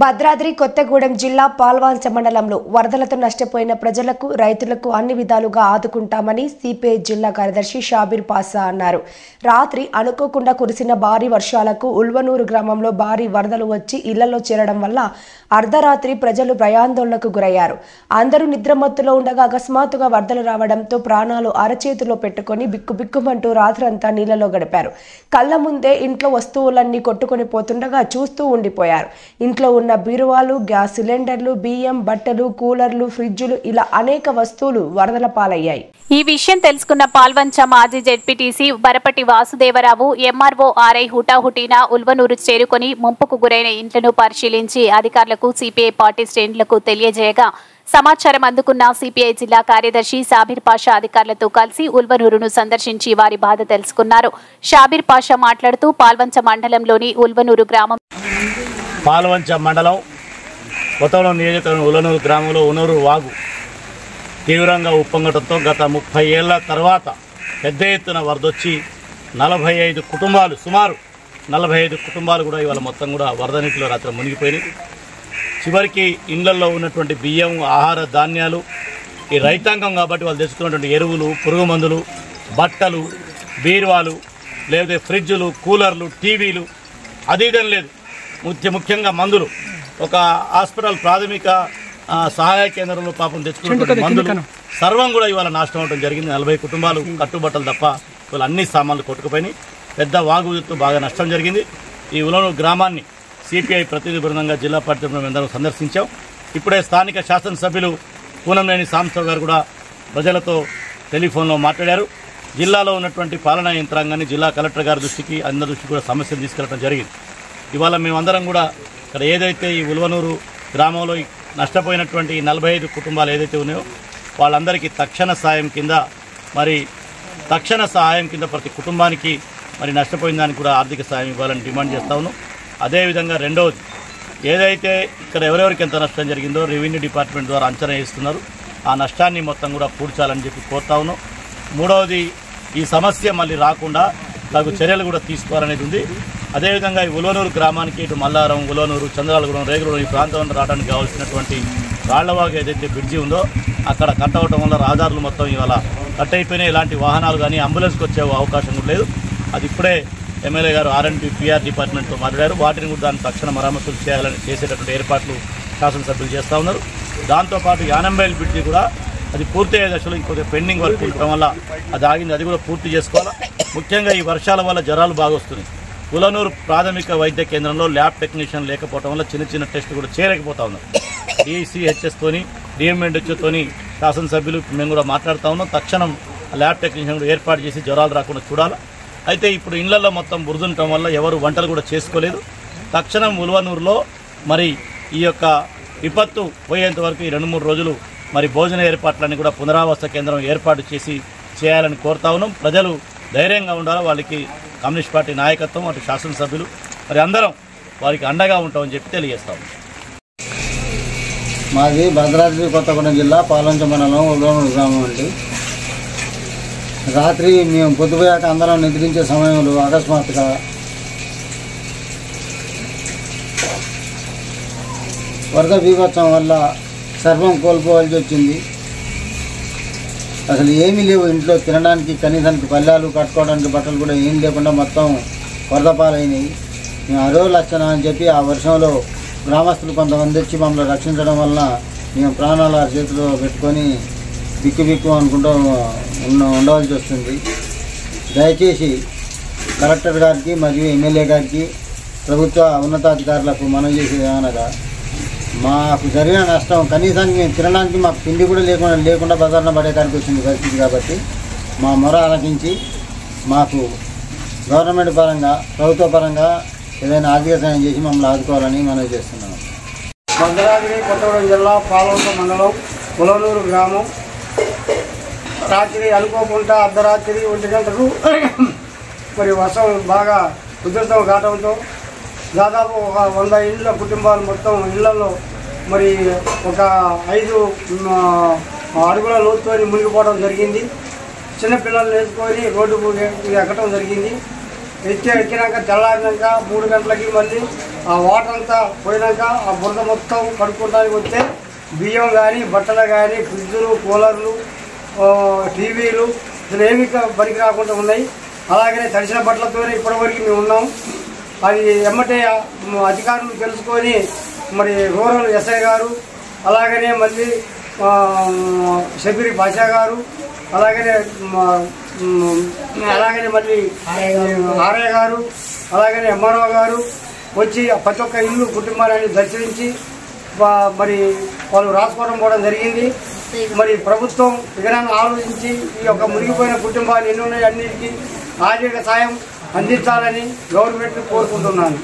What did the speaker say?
భద్రాద్రి కొత్తగూడెం జిల్లా పాల్వంచ మండలంలో వరదలతో నష్టపోయిన ప్రజలకు రైతులకు అన్ని విధాలుగా ఆదుకుంటామని సిపిఐ జిల్లా కార్యదర్శి షాబీర్ పాసా అన్నారు. రాత్రి అనుకోకుండా కురిసిన భారీ వర్షాలకు ఉల్వనూరు గ్రామంలో భారీ వరదలు వచ్చి ఇళ్లలో చేరడం వల్ల అర్ధరాత్రి ప్రజలు భయాందోళనకు గురయ్యారు. అందరూ నిద్రమత్తులో ఉండగా అకస్మాత్తుగా వరదలు రావడంతో ప్రాణాలు అరచేతిలో పెట్టుకొని బిక్కుబిక్కుమంటూ రాత్రంతా నీళ్లలో గడిపారు. కళ్ల ముందే ఇంట్లో వస్తువులన్నీ కొట్టుకొని పోతుండగా చూస్తూ ఉండిపోయారు. ఇంట్లో ఉన్న బీరువాలు, గ్యాస్ సిలిండర్లు, బియ్యం, బట్టలు, కూలర్లు, ఫ్రిడ్జులు ఇలా అనేక వస్తువులు వరదల పాలయ్యాయి. ఈ విషయం తెలుసుకున్న పాల్వంచ మాజీ ZPTC Barapati Vasudevarao MRO RI హుటాహుటీన ఉల్వనూరు చేరుకొని ముంపుకు గురైన ఇంట్లను పరిశీలించి అధికారులకు సిపిఐ పార్టీ శ్రేణులకు తెలియజేయగా సమాచారం అందుకున్న సిపిఐ జిల్లా కార్యదర్శి షాబీర్ పాషా అధికారులతో కలిసి ఉల్వనూరును సందర్శించి వారి బాధ తెలుసుకున్నారు. షాబీర్ పాషా మాట్లాడుతూ పాల్వంచ మండలంలోని ఉల్వనూరు గ్రామం పాల్వంచ మండలం కొత్తగూడెం నియోజకవర్గం ఉల్వనూరు గ్రామంలో ఉనూరు వాగు తీవ్రంగా ఉప్పొంగటంతో గత 30 ఏళ్ల తర్వాత పెద్ద ఎత్తున వరదొచ్చి 45 కుటుంబాలు సుమారు 45 కుటుంబాలు కూడా ఇవాళ మొత్తం కూడా వరద నీటిలో రాత్రి మునిగిపోయినాయి. చివరికి ఇళ్లలో ఉన్నటువంటి బియ్యం, ఆహార ధాన్యాలు ఈ రైతాంగం కాబట్టి వాళ్ళు తెచ్చుకున్నటువంటి ఎరువులు, పురుగు మందులు, బట్టలు, బీరువాలు, లేకపోతే ఫ్రిడ్జులు, కూలర్లు, టీవీలు అదీదం లేదు. ముఖ్యంగా మందులు ఒక హాస్పిటల్ ప్రాథమిక సహాయ కేంద్రంలో పాపం తెచ్చుకున్నటువంటి మందులు సర్వం కూడా ఇవాళ నాశనం అవడం జరిగింది. 40 కుటుంబాలు కట్టుబట్టలు తప్ప ఇవాళ అన్ని సామాన్లు కొట్టుకుపోయినాయి. పెద్ద వాగుతో బాగా నష్టం జరిగింది. ఈ ఉల్వనూరు గ్రామాన్ని సిపిఐ ప్రతినిధి బృందంగా జిల్లా పార్టీ అందరం సందర్శించాం. ఇప్పుడే స్థానిక శాసనసభ్యులు కూనంనేని సాంబశివరావు గారు కూడా ప్రజలతో టెలిఫోన్లో మాట్లాడారు. జిల్లాలో ఉన్నటువంటి పాలనా యంత్రాంగాన్ని జిల్లా కలెక్టర్ గారి దృష్టికి అందరి దృష్టికి కూడా సమస్యలు తీసుకెళ్లడం జరిగింది. ఇవాళ మేమందరం కూడా ఇక్కడ ఏదైతే ఈ ఉల్వనూరు గ్రామంలో నష్టపోయినటువంటి 45 కుటుంబాలు ఏదైతే ఉన్నాయో వాళ్ళందరికీ తక్షణ సహాయం కింద ప్రతి కుటుంబానికి నష్టపోయిన దానికి కూడా ఆర్థిక సాయం ఇవ్వాలని డిమాండ్ చేస్తా ఉన్నాం. అదేవిధంగా రెండవది ఏదైతే ఇక్కడ ఎవరెవరికి ఎంత నష్టం జరిగిందో రెవెన్యూ డిపార్ట్మెంట్ ద్వారా అంచనా వేస్తున్నారు. ఆ నష్టాన్ని మొత్తం కూడా పూడ్చాలని చెప్పి కోరుతా ఉన్నాం. మూడవది ఈ సమస్య మళ్ళీ రాకుండా నాకు చర్యలు కూడా తీసుకోవాలనేది ఉంది. అదేవిధంగా ఈ ఉల్వనూరు గ్రామానికి ఇటు మల్లారం, ఉల్వనూరు, చంద్రాలగూడెం, రేగులూరు ఈ ప్రాంతం రావడానికి కావాల్సినటువంటి రాళ్లవాగు ఏదైతే బ్రిడ్జి ఉందో అక్కడ కట్ అవడం వల్ల రహదారులు మొత్తం ఇవాళ కట్ అయిపోయినాయి. ఇలాంటి వాహనాలు కానీ అంబులెన్స్కి వచ్చే అవకాశం కూడా లేదు. అది ఇప్పుడే ఎమ్మెల్యే గారు R&D PR డిపార్ట్మెంట్తో మాట్లాడారు. వాటిని కూడా దాన్ని తక్షణ మరమ్మతులు చేసేటటువంటి ఏర్పాట్లు శాసనసభ్యులు చేస్తూ ఉన్నారు. దాంతోపాటు యానంబైల్ బ్రిడ్జి కూడా అది పూర్తయ్యే దశలో ఇంకొక పెండింగ్ వర్క్ ఉండటం వల్ల అది ఆగింది. అది కూడా పూర్తి చేసుకోవాలి. ముఖ్యంగా ఈ వర్షాల వల్ల జ్వరాలు బాగా వస్తున్నాయి. ఉల్వనూరు ప్రాథమిక వైద్య కేంద్రంలో ల్యాబ్ టెక్నీషియన్ లేకపోవడం వల్ల చిన్న టెస్టులు కూడా చేయలేకపోతా ఉన్నారు. DCHSతోని DMHతోని శాసనసభ్యులు మేము కూడా మాట్లాడుతూ ఉన్నాం. తక్షణం ల్యాబ్ టెక్నీషియన్ కూడా ఏర్పాటు చేసి జ్వరాలు రాకుండా చూడాలి. అయితే ఇప్పుడు ఇళ్లలో మొత్తం బురదుండటం వల్ల ఎవరు వంటలు కూడా చేసుకోలేదు. తక్షణం ఉల్వనూరులో ఈ యొక్క విపత్తు పోయేంత వరకు ఈ 2-3 రోజులు భోజన ఏర్పాట్లన్నీ కూడా పునరావాస కేంద్రం ఏర్పాటు చేయాలని కోరుతా ఉన్నాం. ప్రజలు ధైర్యంగా ఉండాలి. వాళ్ళకి కమ్యూనిస్ట్ పార్టీ నాయకత్వం, అటు శాసనసభ్యులు అందరం వారికి అండగా ఉంటామని చెప్పి తెలియజేస్తాం. మాది భద్రాద్రి కొత్తగూడెం జిల్లా పాల్వంచ మండలం ఉల్వనూరు గ్రామం అండి. రాత్రి మేము పొద్దుపోయాక అందరం నిద్రించే సమయంలో అకస్మాత్తుగా వరద బీభత్సం వల్ల సర్వం కోల్పోవాల్సి వచ్చింది. అసలు ఏమీ లేవు ఇంట్లో, తినడానికి కనీసానికి పళ్ళాలు, కట్టుకోవడానికి బట్టలు కూడా ఏం లేకుండా మొత్తం వరద పాలైనాయి. మేము అరో లక్షణ అని చెప్పి ఆ వర్షంలో గ్రామస్తులు కొంతమంది వచ్చి మమ్మల్ని రక్షించడం వలన మేము ప్రాణాలు ఆ చేతిలో పెట్టుకొని బిక్కు అనుకుంటూ ఉండవలసి వస్తుంది. దయచేసి కలెక్టర్ గారికి మరియు ఎమ్మెల్యే గారికి, ప్రభుత్వ ఉన్నతాధికారులకు మనవి చేసేది ఏమనగా మాకు జరిగిన నష్టం కనీసానికి మేము తినడానికి మాకు తిండి కూడా లేకుండా బజార్న పడేకానికి వచ్చింది పరిస్థితి. కాబట్టి మా మొర ఆలకించి మాకు గవర్నమెంట్ పరంగా, ప్రభుత్వ పరంగా ఏదైనా ఆర్థిక సాయం చేసి మమ్మల్ని ఆదుకోవాలని మనవి చేస్తున్నాము. భద్రాద్రి కొత్తగూడెం జిల్లా పాల్వంచ మండలం ఉల్వనూరు గ్రామం రాత్రి అనుకోకుండా అర్ధరాత్రి 1 గంటకు వర్షం బాగా ఉధృతం కావడంతో దాదాపు ఒక 100 ఇళ్ళ కుటుంబాలు మొత్తం ఇళ్లలో ఒక 5 అడుగుల లోతుతో మునిగిపోవడం జరిగింది. చిన్నపిల్లలు వేసుకొని రోడ్డు ఎక్కడం జరిగింది. ఎక్కినాక తెల్లారినాక 3 గంటలకి మళ్ళీ ఆ వాటర్ అంతా పోయినాక ఆ బురద మొత్తం కడుక్కోవడానికి వస్తే బియ్యం కానీ బట్టలు కానీ ఫ్రిడ్జులు కూలర్లు టీవీలు ఇట్లా ఏమి పనికి రాకుండా ఉన్నాయి. అలాగనే తడిసిన బట్టలతోనే ఇప్పటివరకు మేము ఉన్నాం. అది ఎమ్మటే అధికారులు తెలుసుకొని మరి రూరల్ ఎస్ఐ గారు అలాగనే మళ్ళీ షబీర్ బాషా గారు అలాగనే మళ్ళీ ఆర్ఐ గారు అలాగనే ఎంఆర్ఓ గారు వచ్చి ప్రతి ఒక్క ఇల్లు కుటుంబాన్ని దర్శించి మరి వాళ్ళు రాసుకోవడం పోవడం జరిగింది. మరి ప్రభుత్వం విధానాన్ని ఆలోచించి ఈ యొక్క మునిగిపోయిన కుటుంబాలు ఎన్ని ఉన్నాయి అన్నిటికీ ఆర్థిక సాయం అందించాలని గవర్నమెంట్ని కోరుకుంటున్నాను.